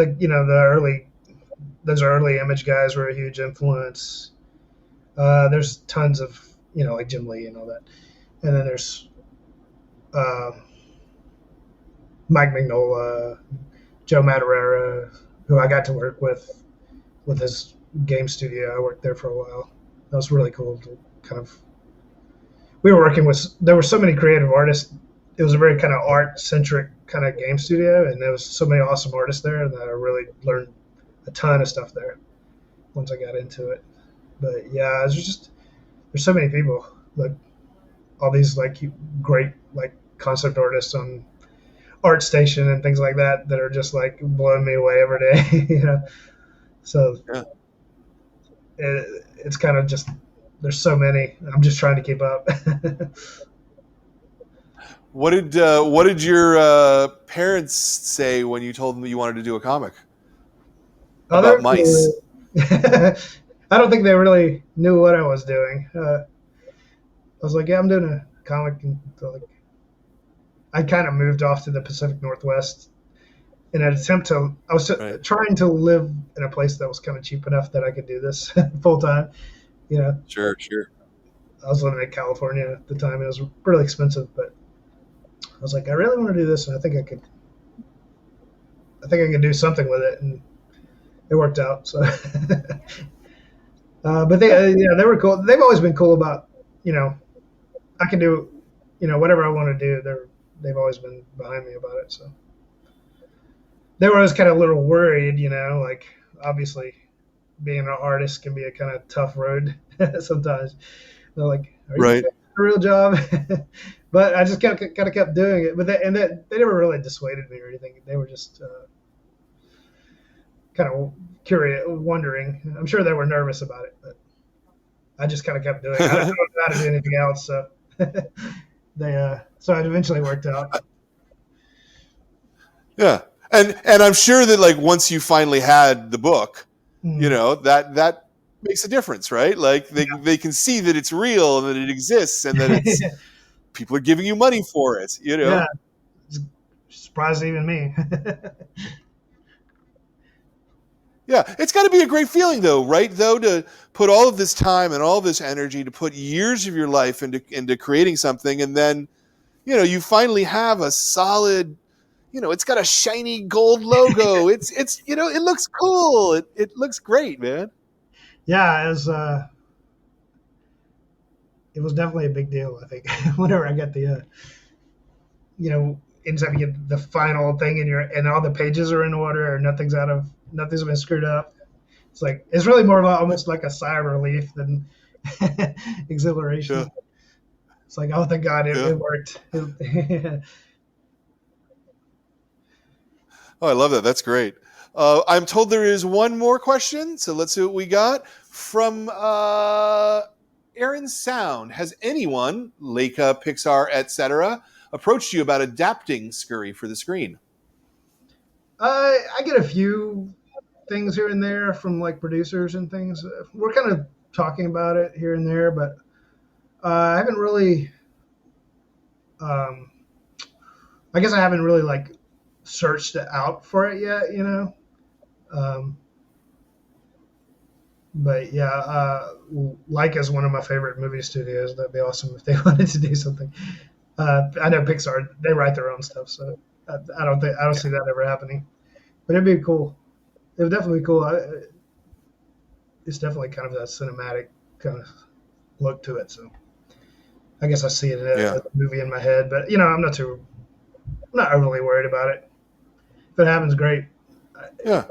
those early image guys were a huge influence. There's tons of, like Jim Lee and all that. And then there's Mike Mignola, Joe Madureira, who I got to work with his game studio. I worked there for a while. That was really cool to kind of. We were working with. There were so many creative artists. It was a very kind of art-centric kind of game studio, and there was so many awesome artists there that I really learned a ton of stuff there once I got into it. But yeah, there's so many people, like all these like great like concept artists on ArtStation and things like that are just like blowing me away every day. So it's kind of just there's so many. I'm just trying to keep up. What did your parents say when you told them that you wanted to do a comic about mice? I don't think they really knew what I was doing. I was like, yeah, I'm doing a comic. And so, like, I kind of moved off to the Pacific Northwest in an attempt to. I was trying to live in a place that was kind of cheap enough that I could do this full time. Sure. I was living in California at the time. It was really expensive, but I was like, I really want to do this, and I think I could do something with it, and it worked out. So, but they were cool. They've always been cool about, I can do, whatever I want to do. They've always been behind me about it. So they were always kind of a little worried, like obviously being an artist can be a kind of tough road sometimes. They're like, are you doing a real job? But I just kind of kept doing it. But they never really dissuaded me or anything. They were just kind of curious, wondering. I'm sure they were nervous about it, but I just kind of kept doing it. I didn't know how to do anything else, so so it eventually worked out. Yeah, and I'm sure that like once you finally had the book, that makes a difference, right? Like they can see that it's real and that it exists and that it's people are giving you money for it. Yeah, it's surprised even me. Yeah, it's got to be a great feeling, though, right? Though to put all of this time and all of this energy, to put years of your life into creating something, and then, you finally have a solid, it's got a shiny gold logo. It's it looks cool. It looks great, man. Yeah, it was definitely a big deal. I think whenever I got the anytime you get the final thing in your and all the pages are in order or nothing's been screwed up. It's really more of almost like a sigh of relief than Yeah. exhilaration. It's like, oh, thank God, Yeah. it worked. Oh, I love that. That's great. I'm told there is one more question, so let's see what we got from Aaron Sound. Has anyone, Leica, Pixar, etc., approached you about adapting Scurry for the screen? I get a few things here and there from like producers and things. We're kind of talking about it here and there, but I haven't really. Um, I guess I haven't really like searched out for it yet. Um, but yeah, Leica is one of my favorite movie studios. That'd be awesome if they wanted to do something. I know Pixar; they write their own stuff, so I don't see that ever happening. But it'd be cool. It would definitely be cool. It's definitely kind of that cinematic kind of look to it. So I guess I see it Yeah. as a movie in my head. But I'm not overly worried about it. If it happens, great. Yeah.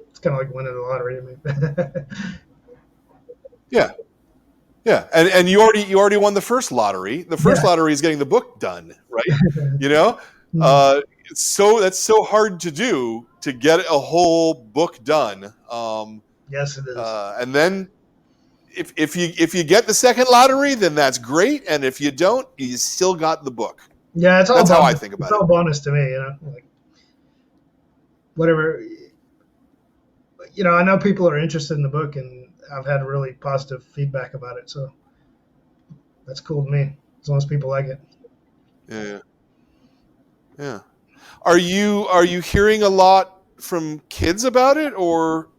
It's kind of like winning the lottery to me. Yeah. Yeah. And you already won the first lottery. The first Yeah. lottery is getting the book done, right? You know? That's so hard to do, to get a whole book done. Yes, it is. And then if you get the second lottery, then that's great. And if you don't, you still got the book. Yeah, it's all That's bonus. how I think about It's all bonus to me. Like whatever. I know people are interested in the book, and I've had really positive feedback about it. So that's cool to me, as long as people like it. it. Yeah. Yeah. Are you hearing a lot from kids about it, or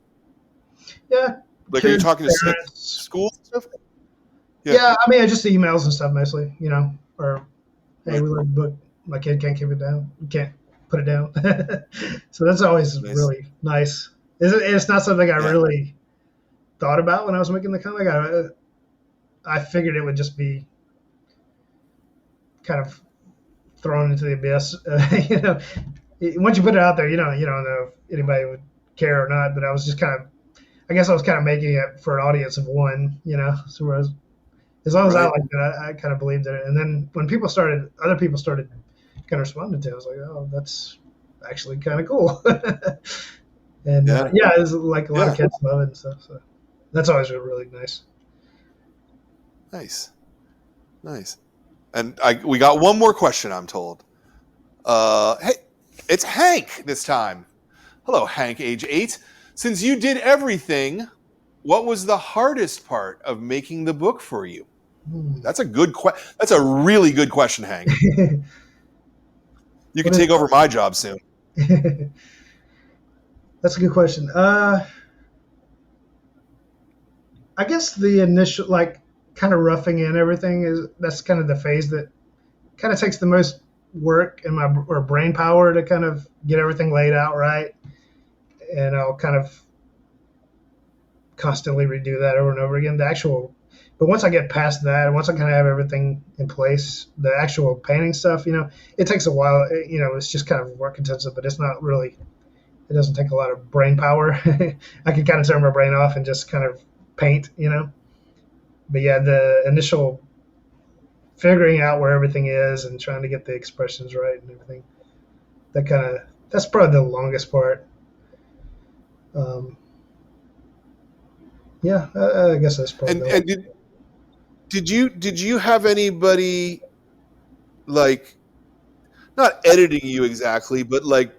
Yeah, like are you kids, talking to parents. schools and stuff? Yeah. Yeah, I mean, just emails and stuff mostly. Or hey, Right. we learned the book. My kid can't keep it down. You can't put it down. So that's always Nice. really nice. It's not something I Yeah. really thought about when I was making the comic. I figured it would just be kind of thrown into the abyss. Once you put it out there, you don't know if anybody would care or not. But I was just I guess I was kind of making it for an audience of one. So whereas, as long as I Right. liked it, I kind of believed in it. And then when other people started kind of responding to it, I was like, oh, that's actually kind of cool. And Yeah. yeah, it's like a lot Yeah. of kids love it and stuff. So that's always really nice. Nice. Nice. And we got one more question, I'm told. Hey, it's Hank this time. Hello, Hank, age 8. Since you did everything, what was the hardest part of making the book for you? That's a good That's a really good question, Hank. You can take over my job soon. That's a good question. I guess the initial, like, kind of roughing in everything that's kind of the phase that kind of takes the most work and or brain power to kind of get everything laid out right. And I'll kind of constantly redo that over and over again. But once I get past that, once I kind of have everything in place, the actual painting stuff, it takes a while. It's just kind of work intensive, but it's not really. It doesn't take a lot of brain power. I can kind of turn my brain off and just kind of paint. But yeah, the initial figuring out where everything is and trying to get the expressions right and everything. That's probably the longest part. Yeah, I guess that's probably. And did you have anybody, like, not editing you exactly, but like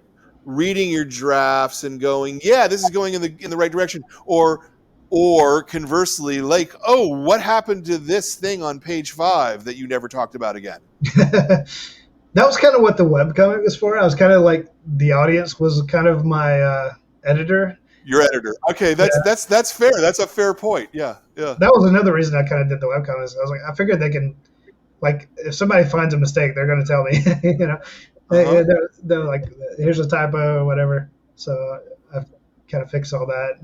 reading your drafts and going, yeah, this is going in the right direction, or conversely, like, oh, what happened to this thing on page 5 that you never talked about again? That was kind of what the webcomic was for. I was kind of like the audience was kind of my editor. Your editor. Okay, that's fair. That's a fair point. Yeah, yeah. That was another reason I kind of did the webcomic. I was like, I figured they can, like, if somebody finds a mistake, they're going to tell me. Uh-huh. They're like, here's a typo or whatever. So I've kind of fixed all that.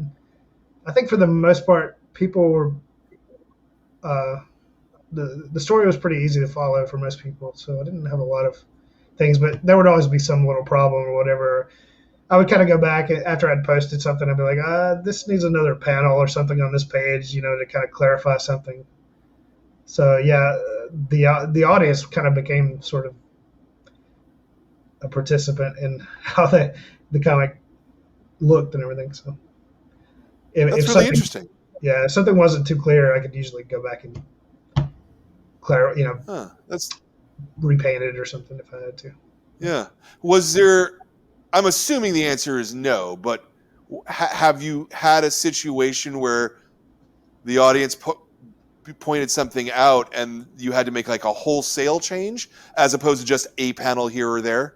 I think for the most part, people were the story was pretty easy to follow for most people, so I didn't have a lot of things, but there would always be some little problem or whatever. I would kind of go back after I'd posted something. I'd be like, this needs another panel or something on this page, to kind of clarify something. So yeah, the audience kind of became sort of a participant in how the comic looked and everything. So That's really interesting. Yeah, if something wasn't too clear, I could usually go back and That's repaint it or something if I had to. Yeah. Was there? I'm assuming the answer is no, but have you had a situation where the audience pointed something out and you had to make like a wholesale change as opposed to just a panel here or there?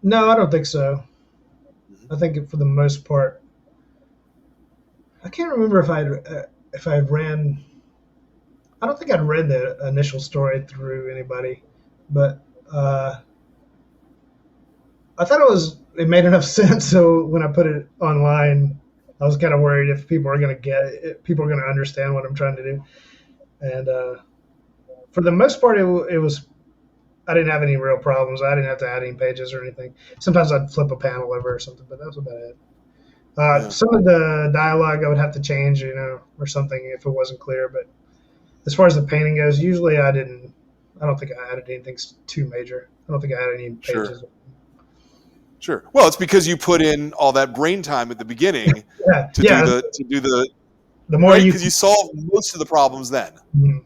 No, I don't think so. I think for the most part, I can't remember if I ran. I don't think I'd read the initial story through anybody, but I thought it made enough sense. So when I put it online, I was kind of worried if people are going to get it, people are going to understand what I'm trying to do. And for the most part, it was. I didn't have any real problems. I didn't have to add any pages or anything. Sometimes I'd flip a panel over or something, but that was about it. Some of the dialogue I would have to change, or something if it wasn't clear. But as far as the painting goes, usually I don't think I added anything too major. I don't think I added any pages. Sure. Well, it's because you put in all that brain time at the beginning to do the more because you solve most of the problems then.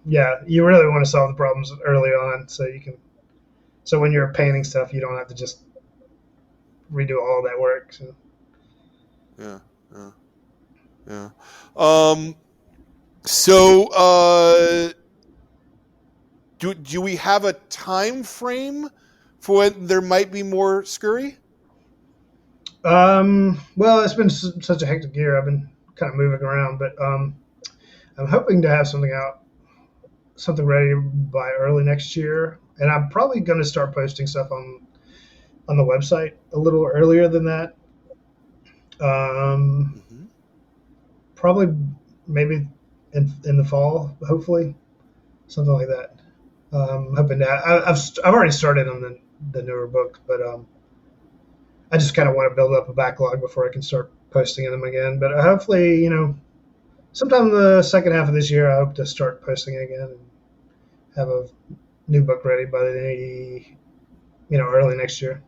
Yeah, you really want to solve the problems early on, so you can. So when you're painting stuff, you don't have to just redo all that work. So. Yeah. So, do we have a time frame for when there might be more Scurry? Well, it's been such a hectic year. I've been kind of moving around, but I'm hoping to have something ready by early next year. And I'm probably going to start posting stuff on the website a little earlier than that. Probably maybe in the fall, hopefully, something like that. Hoping that I've already started on the newer book, but I just kind of want to build up a backlog before I can start posting them again. But hopefully, sometime in the second half of this year, I hope to start posting again and have a new book ready by early next year.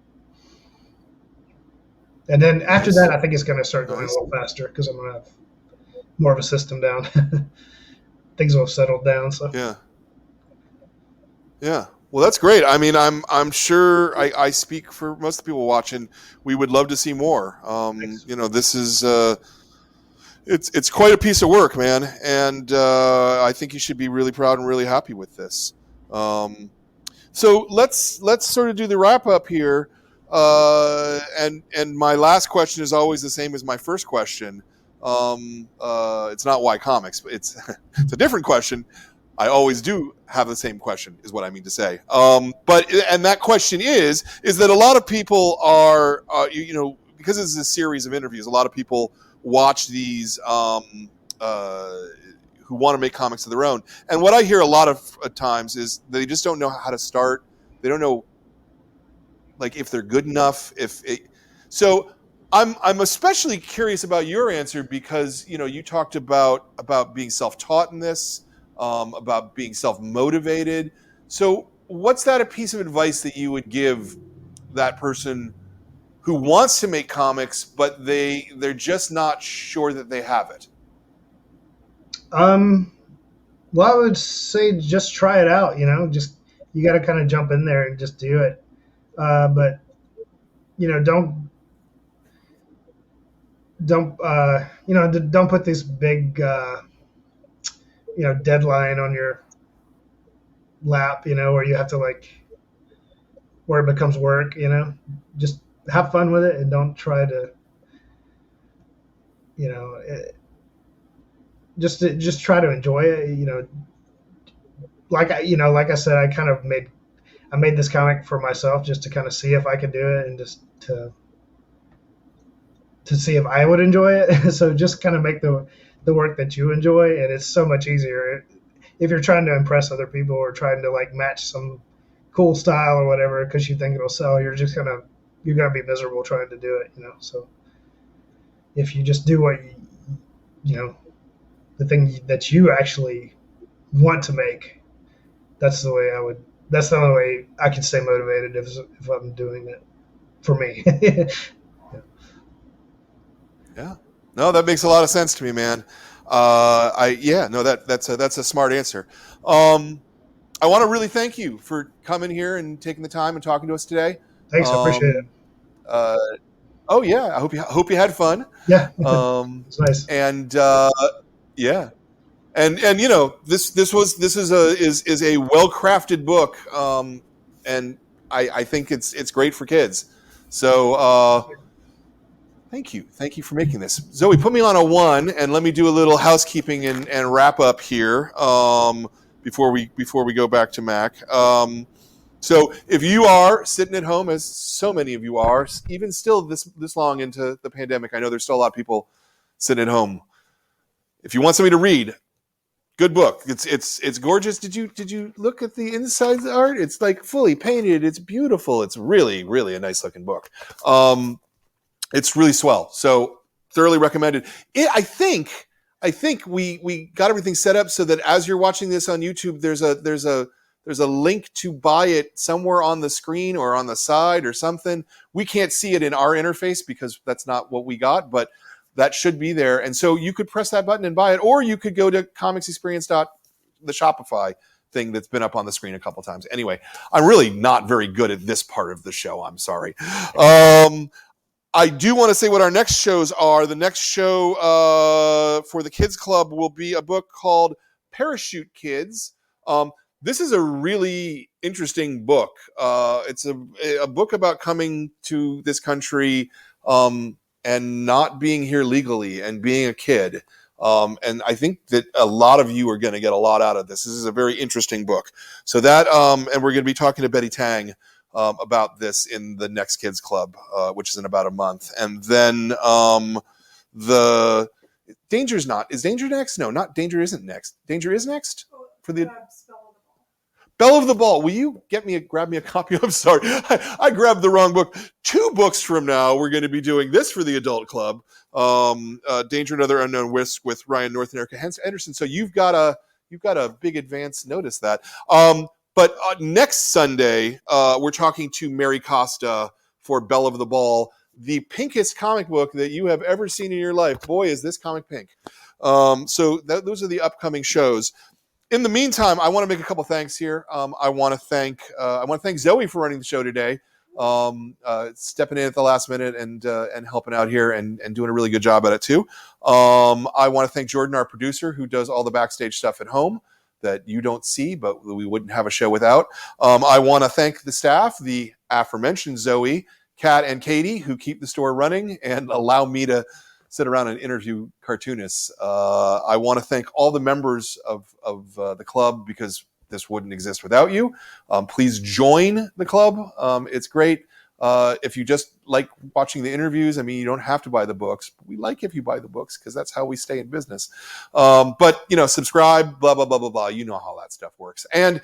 And then after that, I think it's going to start going a little faster because I'm going to have more of a system down. Things will have settled down. So yeah. Well, that's great. I mean, I'm sure I speak for most of the people watching. We would love to see more. This is it's quite a piece of work, man, and I think you should be really proud and really happy with this. So let's sort of do the wrap up here. And my last question is always the same as my first question. It's not why comics, but it's a different question. I always do have the same question, is what I mean to say. But that question is that a lot of people are, because this is a series of interviews, a lot of people watch these who want to make comics of their own. And what I hear a lot of times is they just don't know how to start. They don't know, like, if they're good enough. So I'm especially curious about your answer because, you talked about being self-taught in this. About being self-motivated. So what's that a piece of advice that you would give that person who wants to make comics, but they're just not sure that they have it? Well, I would say just try it out, just, you got to kind of jump in there and just do it. But, don't put this big, deadline on your lap, where you have to where it becomes work, just have fun with it and don't try to, just try to enjoy it. Like I said, I made this comic for myself just to kind of see if I could do it and just to see if I would enjoy it. So just kind of make the work that you enjoy, and it's so much easier. if you're trying to impress other people or trying to like match some cool style or whatever because you think it'll sell, you're gonna be miserable trying to do it. So if you just do what you know the thing that you actually want to make, that's the way I would. That's the only way I can stay motivated if I'm doing it for me. Yeah. No, that makes a lot of sense to me, man. That's a smart answer. I want to really thank you for coming here and taking the time and talking to us today. Thanks, I appreciate it. Um, uh, oh yeah, I hope you had fun. Yeah, Um, it's nice. and yeah, and this is a well crafted book. And I think it's great for kids. So thank you for making this. Zoe, put me on a 1, and let me do a little housekeeping and wrap up here before we go back to Mac. So if you are sitting at home, as so many of you are, even still this long into the pandemic, I know there's still a lot of people sitting at home. If you want somebody to read, good book. It's gorgeous. Did you look at the inside art? It's like fully painted. It's beautiful. It's really really a nice looking book. It's really swell. So thoroughly recommended. I think we got everything set up so that as you're watching this on YouTube, there's a link to buy it somewhere on the screen or on the side or something. We can't see it in our interface because that's not what we got, but that should be there. And so you could press that button and buy it, or you could go to comicsexperience. The Shopify thing that's been up on the screen a couple times. Anyway, I'm really not very good at this part of the show. I'm sorry. I do want to say what our next shows are. The next show for the Kids Club will be a book called Parachute Kids. This is a really interesting book. It's a book about coming to this country and not being here legally and being a kid. And I think that a lot of you are going to get a lot out of this. This is a very interesting book. So that, and we're going to be talking to Betty Tang about this in the next Kids Club, which is in about a month. And then the Danger's not. Is Danger next? No, not Danger isn't next. Danger is next for the Bell of the Ball. Will you grab me a copy? I'm sorry. I grabbed the wrong book. 2 books from now, we're going to be doing this for the Adult Club. Danger and Other Unknown Risks with Ryan North and Erica Anderson. So you've got a big advance notice that. But next Sunday, we're talking to Mary Costa for Bell of the Ball, the pinkest comic book that you have ever seen in your life. Boy, is this comic pink. So those are the upcoming shows. In the meantime, I want to make a couple thanks here. I want to thank Zoe for running the show today, stepping in at the last minute and helping out here and doing a really good job at it too. I want to thank Jordan, our producer, who does all the backstage stuff at home that you don't see, but we wouldn't have a show without. I want to thank the staff, the aforementioned Zoe, KATT, and Katie, who keep the store running and allow me to sit around and interview cartoonists. I want to thank all the members of the club because this wouldn't exist without you. Please join the club. It's great. If you just like watching the interviews, I mean, you don't have to buy the books. We like if you buy the books because that's how we stay in business. But, subscribe, blah, blah, blah, blah, blah. You know how that stuff works. And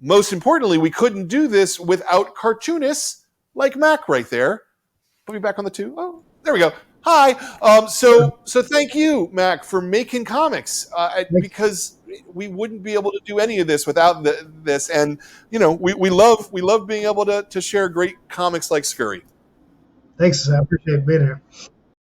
most importantly, we couldn't do this without cartoonists like Mac right there. Put me back on the 2. Oh, there we go. Hi. So thank you, Mac, for making comics because we wouldn't be able to do any of this without this. And, we love being able to share great comics like Scurry. Thanks. I appreciate being here.